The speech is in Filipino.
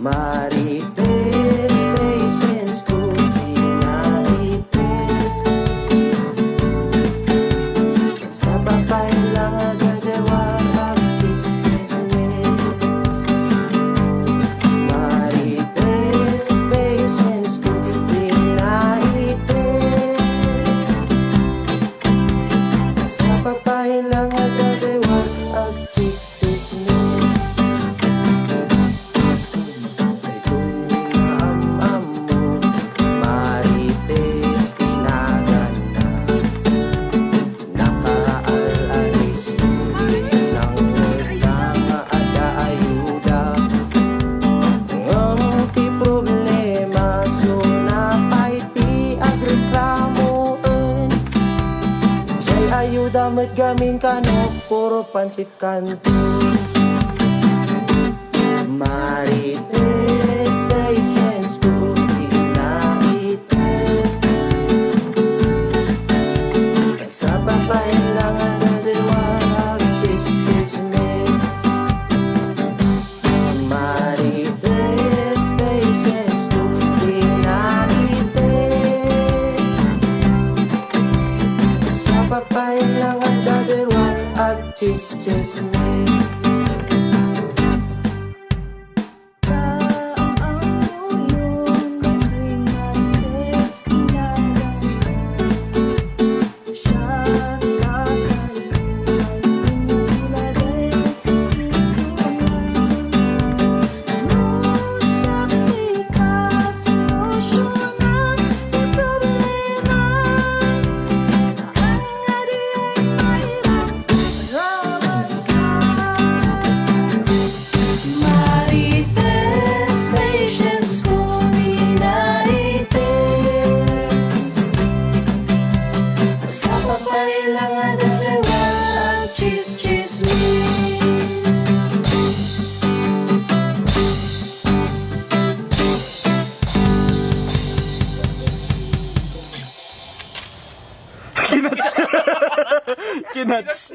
Marites, patience ko pinaitis. Sa papay lang agajawa at chismis. Marites, patience ko pinaitis. Sa papay lang agajawa at chismis. Ayuda met gamin kano, puro pansit kanto. Marites, patience ko pinaitis. Sa papay lang ang nasiwag, chismis. Marites, patience ko pinaitis. Sa papay lang ang jajerwa at chismis. Kailangan ng jawa at chismis. Kinats.